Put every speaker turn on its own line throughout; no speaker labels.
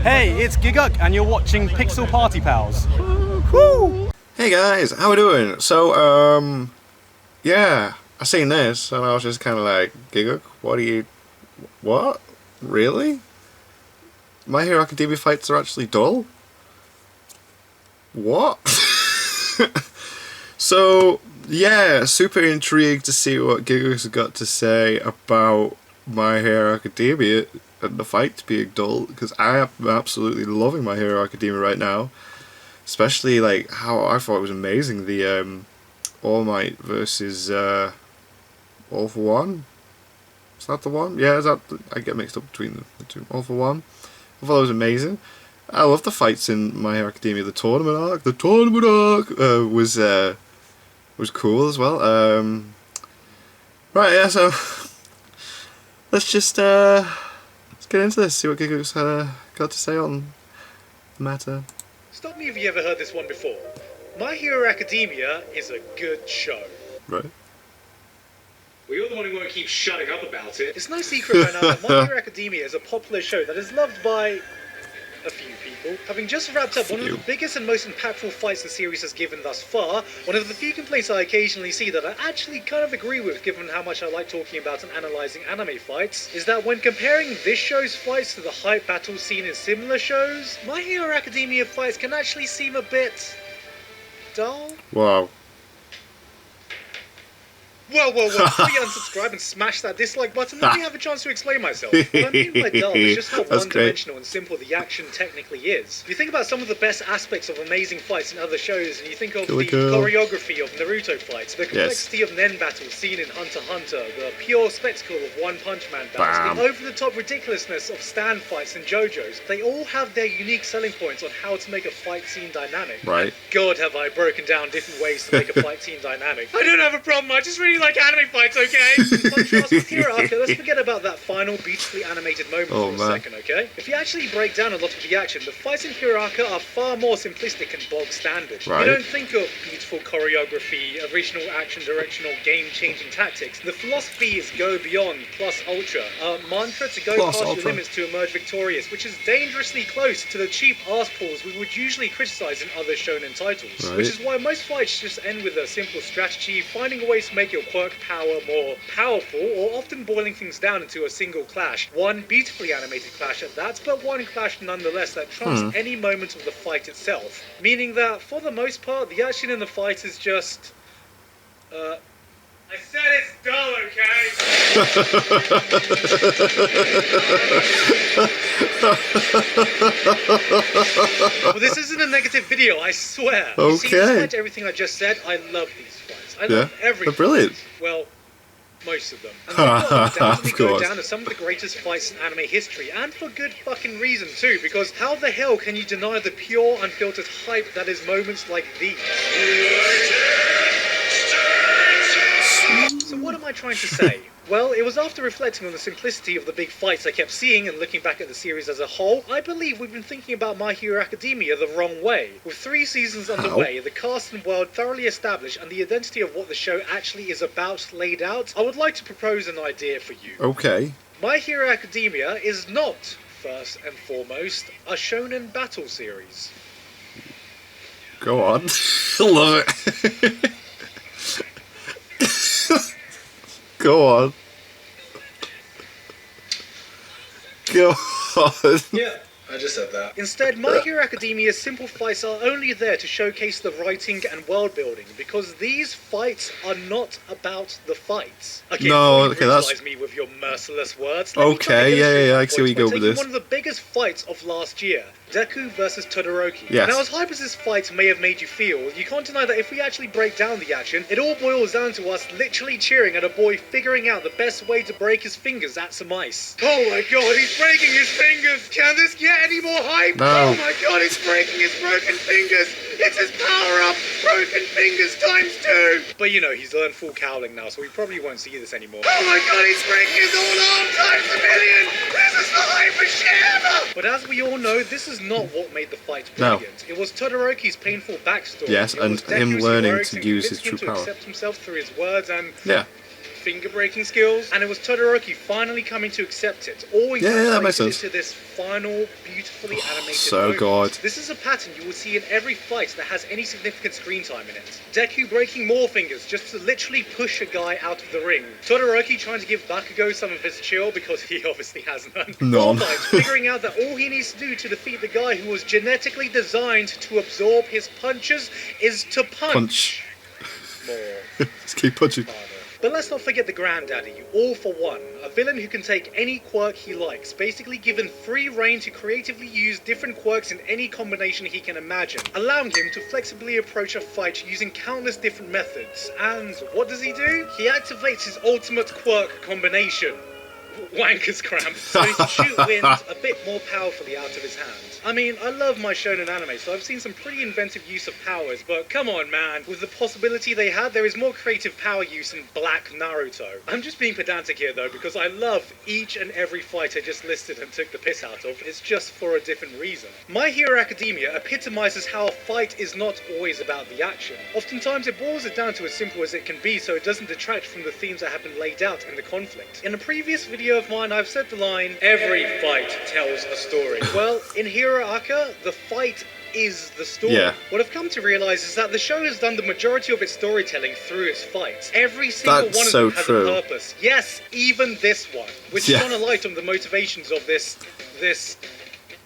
Hey, it's Gigguk, and you're watching Pixel Party Pals. Woo!
Hey guys, how we doing? So, yeah, I seen this, and I was just kind of like, Gigguk, what? Really? My Hero Academia fights are actually dull? What? So, yeah, super intrigued to see what Gigguk's got to say about My Hero Academia and the fights being dull, because I am absolutely loving My Hero Academia right now. Especially like how I thought it was amazing, the All Might versus All for One. Is that the one? Yeah, is that I get mixed up between the two. All for One. I thought it was amazing. I love the fights in My Hero Academia. The tournament arc. The tournament arc was cool as well. Right, yeah. So let's get into this. See what Gigguk's got to say on the matter.
Stop me if you ever heard this one before. My Hero Academia is a good show.
Right.
Well, you're the one who won't keep shutting up about it. It's no secret by now that My Hero Academia is a popular show that is loved by a few people. Having just wrapped up one of the biggest and most impactful fights the series has given thus far, one of the few complaints I occasionally see that I actually kind of agree with given how much I like talking about and analysing anime fights, is that when comparing this show's fights to the hype battle scene in similar shows, My Hero Academia fights can actually seem a bit dull.
Wow.
Whoa, before you unsubscribe and smash that dislike button, let me have a chance to explain myself. What I mean by dull is just how one-dimensional and simple the action technically is. If you think about some of the best aspects of amazing fights in other shows, and you think of the choreography of Naruto fights, the complexity of Nen battles seen in Hunter x Hunter, the pure spectacle of One Punch Man battles, the over-the-top ridiculousness of stand fights and JoJo's, they all have their unique selling points on how to make a fight scene dynamic.
Right.
God, have I broken down different ways to make a fight scene dynamic. I don't have a problem, I just really like anime fights, okay? In contrast with Hiraka, let's forget about that final beautifully animated moment for a second, okay? If you actually break down a lot of the action, the fights in Hiraka are far more simplistic and bog standard.
Right.
You don't think of beautiful choreography, original action, directional, game-changing tactics. The philosophy is go beyond, plus ultra. A mantra to go past your limits to emerge victorious, which is dangerously close to the cheap arse pulls we would usually criticize in other shonen titles.
Right.
Which is why most fights just end with a simple strategy, finding ways to make your quirk power more powerful, or often boiling things down into a single clash. One beautifully animated clash at that, but one clash nonetheless that trumps any moment of the fight itself. Meaning that, for the most part, the action in the fight is just... I said it's dull, okay? Well, this isn't a negative video, I swear.
Okay.
You see, despite everything I just said, I love these fights. I love everything.
They're brilliant.
Well, most of them. And they've got to go down as some of the greatest fights in anime history, and for good fucking reason too, because how the hell can you deny the pure, unfiltered hype that is moments like these? So what am I trying to say? Well, it was after reflecting on the simplicity of the big fights I kept seeing and looking back at the series as a whole, I believe we've been thinking about My Hero Academia the wrong way. With 3 seasons underway, the cast and world thoroughly established, and the identity of what the show actually is about laid out, I would like to propose an idea for you.
Okay.
My Hero Academia is not, first and foremost, a shonen battle series.
Go on. Love it. Go on. Go on.
Yeah, I just said that. Instead, My Hero Academia's simple fights are only there to showcase the writing and world building, because these fights are not about the fights. Okay, that's me with your merciless words.
Okay, yeah, I see where you go with this.
One of the biggest fights of last year, Deku versus Todoroki.
Yes.
Now, as hype as this fight may have made you feel, you can't deny that if we actually break down the action, it all boils down to us literally cheering at a boy figuring out the best way to break his fingers at some ice. Oh my god, he's breaking his fingers! Can this get any more hype?
No.
Oh my god, he's breaking his broken fingers! It's his power-up! Broken fingers ×2! But you know, he's learned full cowling now, so we probably won't see this anymore. Oh my god, he's breaking his whole arm ×1,000,000! This is the hypest shit ever! But as we all know, this is not what made the fight brilliant. It was Todoroki's painful backstory.
Yes, and him learning to use his true power.
To accept himself through his words and...
Yeah.
finger breaking skills, and it was Todoroki finally coming to accept it, all
that makes
encapsulated
sense.
into this final, beautifully animated
So
moment.
good.
This is a pattern you will see in every fight that has any significant screen time in it. Deku breaking more fingers just to literally push a guy out of the ring. Todoroki trying to give Bakugo some of his chill because he obviously has none.
None.
All fights figuring out that all he needs to do to defeat the guy who was genetically designed to absorb his punches is to punch. More.
Just keep punching.
Harder. But let's not forget the Granddaddy, All for One, a villain who can take any quirk he likes, basically given free reign to creatively use different quirks in any combination he can imagine, allowing him to flexibly approach a fight using countless different methods. And what does he do? He activates his ultimate quirk combination. Wanker's cramp, so he can shoot wind a bit more powerfully out of his hand. I mean, I love my shonen anime, so I've seen some pretty inventive use of powers, but come on man, with the possibility they had, there is more creative power use in Black Naruto. I'm just being pedantic here though, because I love each and every fight I just listed and took the piss out of, it's just for a different reason. My Hero Academia epitomizes how a fight is not always about the action. Oftentimes it boils it down to as simple as it can be, so it doesn't detract from the themes that have been laid out in the conflict. In a previous video of mine, I've said the line, every fight tells a story. Well, in Hero Aka, the fight is the story.
Yeah.
What I've come to realise is that the show has done the majority of its storytelling through its fights. Every single
That's
one of
so
them has
true.
a purpose. Yes, even this one, which
Yeah.
shone a light on the motivations of this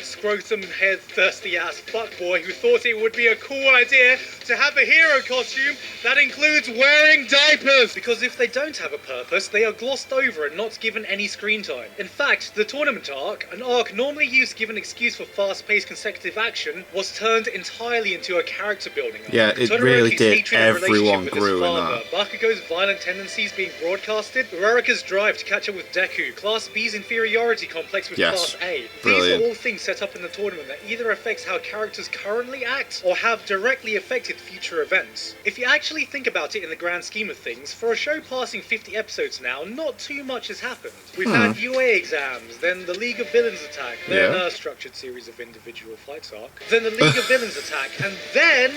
scrotum head thirsty ass fuckboy who thought it would be a cool idea to have a hero costume that includes wearing diapers, because if they don't have a purpose they are glossed over and not given any screen time. In fact, the tournament arc, an arc normally used to give an excuse for fast-paced consecutive action, was turned entirely into a character building arc.
Yeah, it
Todoroki's
really did.
hatred and relationship
Everyone
with his
grew in
father,
that.
Bakugo's violent tendencies being broadcasted, Uraraka's drive to catch up with Deku, Class B's inferiority complex with
Yes.
Class A. These
Brilliant.
are all things set up in the tournament that either affects how characters currently act or have directly affected future events. If you actually think about it in the grand scheme of things, for a show passing 50 episodes now, not too much has happened. We've had UA exams, then the League of Villains attack, then
Yeah.
a structured series of individual fights arc, then the League of Villains attack, and then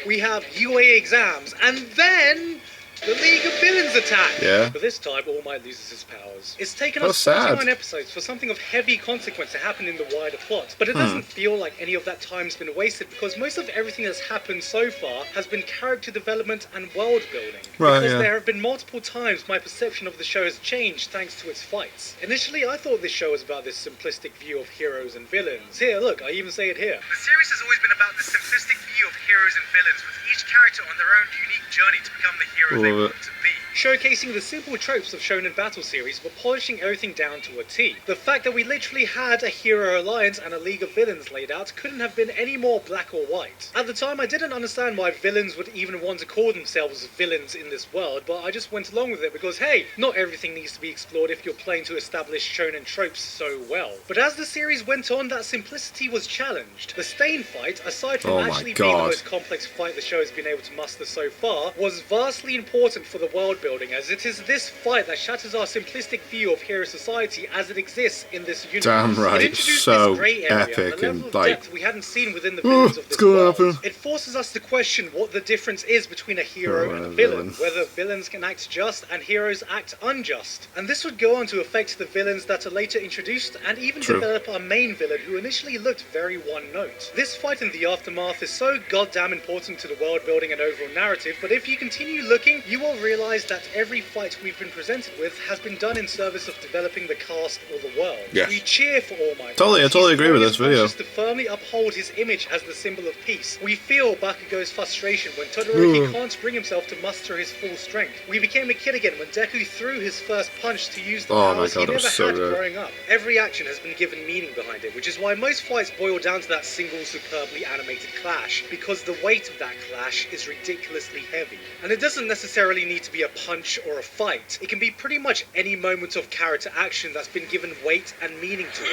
we have UA exams, and then the League of Villains attack!
Yeah.
But this time, All Might loses his powers. It's taken
How
us
sad.
49 episodes for something of heavy consequence to happen in the wider plot, but it doesn't feel like any of that time's been wasted because most of everything that's happened so far has been character development and world building.
Right,
because
yeah.
there have been multiple times my perception of the show has changed thanks to its fights. Initially, I thought this show was about this simplistic view of heroes and villains. Here, look, I even say it here. The series has always been about this simplistic view of heroes and villains, with each character on their own unique journey to become the hero they
Love
want to be. Showcasing the simple tropes of Shonen battle series, but polishing everything down to a T. The fact that we literally had a hero alliance and a league of villains laid out couldn't have been any more black or white. At the time, I didn't understand why villains would even want to call themselves villains in this world, but I just went along with it because, hey, not everything needs to be explored if you're playing to establish Shonen tropes so well. But as the series went on, that simplicity was challenged. The Stain fight, aside from
Oh my
actually being the
God.
most complex fight the show has been able to muster so far, was vastly important for the world building, as it is this fight that shatters our simplistic view of hero society as it exists in this universe.
Damn right,
It introduced
so
this grey area,
epic
a level
and,
of
like,
depth we hadn't seen within the villains of
it's
this
gonna
world.
happen.
It forces us to question what the difference is between a hero
Oh,
and a
and a
villain,
villain.
whether villains can act just and heroes act unjust. And this would go on to affect the villains that are later introduced and even
True.
develop our main villain who initially looked very one-note. This fight in the aftermath is so goddamn important to the world building and overall narrative, but if you continue looking, you will realise that every fight we've been presented with has been done in service of developing the cast or the world.
Yes.
We cheer for All Might.
Totally, I
He's
totally agree with
throwing
this
his
video.
punches to firmly uphold his image as the symbol of peace. We feel Bakugo's frustration when Todoroki can't bring himself to muster his full strength. We became a kid again when Deku threw his first punch to use the
Oh my
powers
God,
he
that was
never
so
had
good.
growing up. Every action has been given meaning behind it, which is why most fights boil down to that single superbly animated clash, because the weight of that clash is ridiculously heavy. And it doesn't necessarily need to be a punch or a fight. It can be pretty much any moment of character action that's been given weight and meaning to it.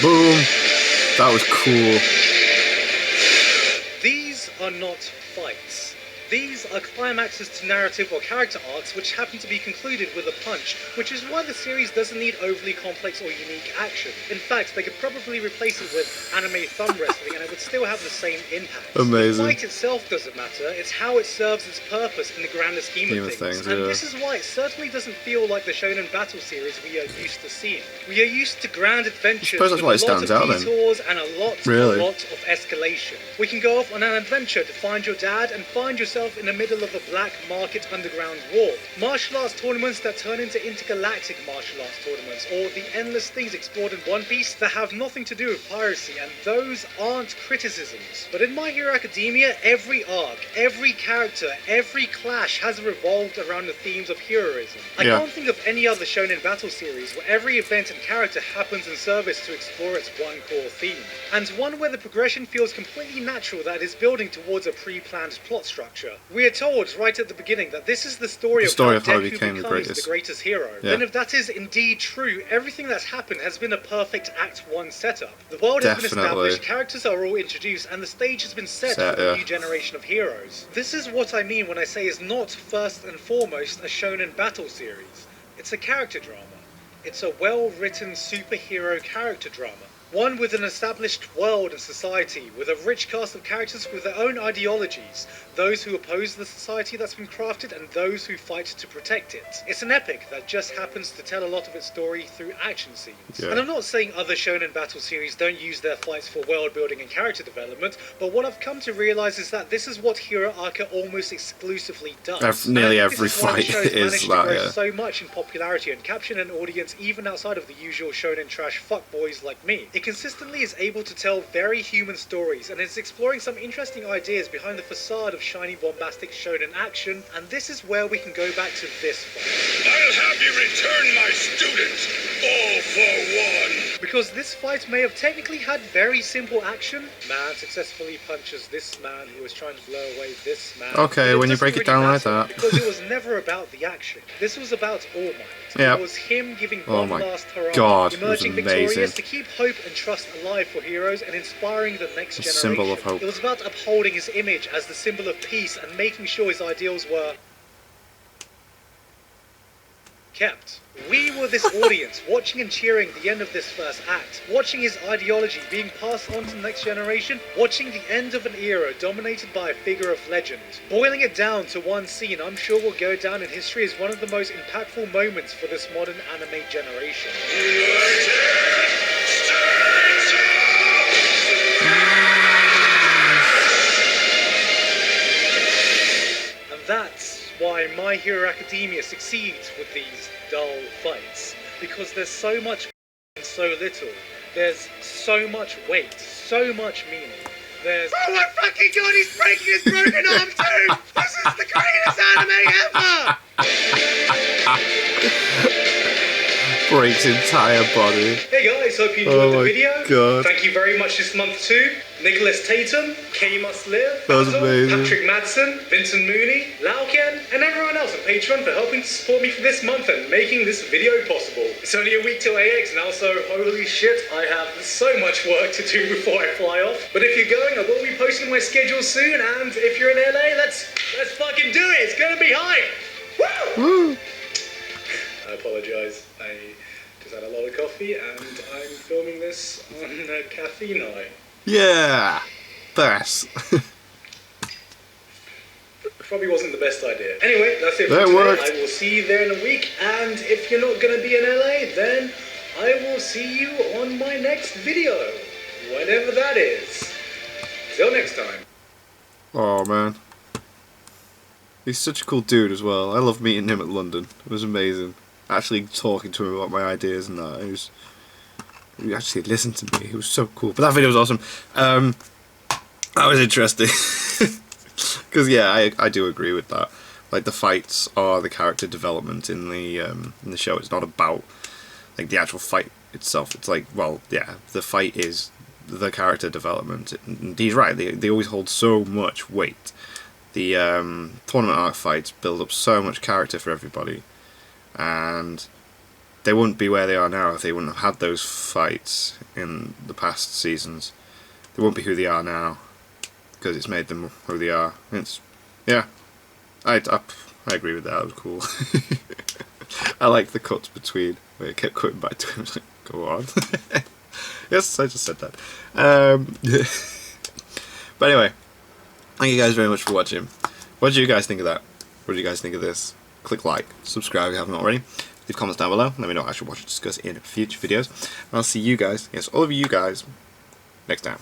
Boom. That was cool.
These are not fights. These are climaxes to narrative or character arcs which happen to be concluded with a punch, which is why the series doesn't need overly complex or unique action. In fact, they could probably replace it with anime thumb wrestling and it would still have the same impact.
Amazing.
The fight itself doesn't matter, it's how it serves its purpose in the grander scheme of things. And this is why it certainly doesn't feel like the Shonen Battle series we are used to seeing. We are used to grand adventures with a lot of detours and a lot of escalation. We can go off on an adventure to find your dad and find yourself in the middle of a black market underground war. Martial arts tournaments that turn into intergalactic martial arts tournaments, or the endless things explored in One Piece that have nothing to do with piracy, and those aren't criticisms. But in My Hero Academia, every arc, every character, every clash has revolved around the themes of heroism. I can't think of any other Shonen Battle series where every event and character happens in service to explore its one core theme, and one where the progression feels completely natural that it is building towards a pre-planned plot structure. We are told right at the beginning that this is the story of how Deku becomes the greatest hero. Then if that is indeed true, everything that's happened has been a perfect Act 1 setup. The world has been established, characters are all introduced, and the stage has been set for a new generation of heroes. This is what I mean when I say it's not first and foremost a Shonen Battle series. It's a character drama. It's a well-written superhero character drama. One with an established world and society, with a rich cast of characters with their own ideologies, those who oppose the society that's been crafted and those who fight to protect it. It's an epic that just happens to tell a lot of its story through action scenes. And I'm not saying other Shonen Battle series don't use their fights for world building and character development, but what I've come to realise is that this is what Hero Arca almost exclusively does.
Nearly every fight is that,
so much in popularity and capture an audience even outside of the usual shonen trash fuckboys like me. It consistently is able to tell very human stories, and is exploring some interesting ideas behind the facade of shiny bombastic shonen action, and this is where we can go back to this fight.
I'll have you return my students, all for one!
Because this fight may have technically had very simple action. Man successfully punches this man who was trying to blow away this man.
Okay, when you break it down like that.
Because it was never about the action. This was about All Might. It was him giving one last hurrah, emerging victorious to keep hope and trust alive for heroes and inspiring the next generation.
Symbol of hope.
It was about upholding his image as the symbol of peace and making sure his ideals were kept. We were this audience, watching and cheering the end of this first act, watching his ideology being passed on to the next generation, watching the end of an era dominated by a figure of legend. Boiling it down to one scene I'm sure will go down in history as one of the most impactful moments for this modern anime generation. And that's why My Hero Academia succeeds with these dull fights, because there's so much and so little. There's so much weight, so much meaning. There's oh my fucking god, he's breaking his broken arm too! This is the greatest anime ever!
Breaks entire body.
Hey guys, hope you enjoyed the video.
God.
Thank you very much this month too. Nicholas Tatum, K Must Live,
that was amazing.
Patrick Madsen, Vincent Mooney, Lauken, and everyone else on Patreon for helping to support me for this month and making this video possible. It's only a week till AX now, so holy shit, I have so much work to do before I fly off. But if you're going, I will be posting my schedule soon, and if you're in LA, let's fucking do it. It's gonna be hype. Woo! I apologise. I just had a lot of coffee, and I'm filming this on a caffeine high.
Yeah, best.
Probably wasn't the best idea. Anyway, that's it for
That
today.
worked.
I will see you there in a week, and if you're not going to be in LA, then I will see you on my next video, whenever that is. Till next time.
Oh man, he's such a cool dude as well. I love meeting him at London. It was amazing. Actually talking to him about my ideas and that. He actually listened to me. He was so cool. But that video was awesome. That was interesting. Because yeah, I do agree with that. Like the fights are the character development in the show. It's not about like the actual fight itself. It's like, well, yeah, the fight is the character development. And he's right. They always hold so much weight. The tournament arc fights build up so much character for everybody, and they wouldn't be where they are now if they wouldn't have had those fights in the past seasons. They wouldn't be who they are now, because it's made them who they are. Yeah, I agree with that. It was cool. I like the cuts between where it kept cutting back to him. Like, go on. Yes, I just said that. But anyway, thank you guys very much for watching. What do you guys think of that? What do you guys think of this? Click like, subscribe if you haven't already. Leave comments down below. Let me know what I should watch and discuss in future videos. And I'll see you guys, yes, all of you guys, next time.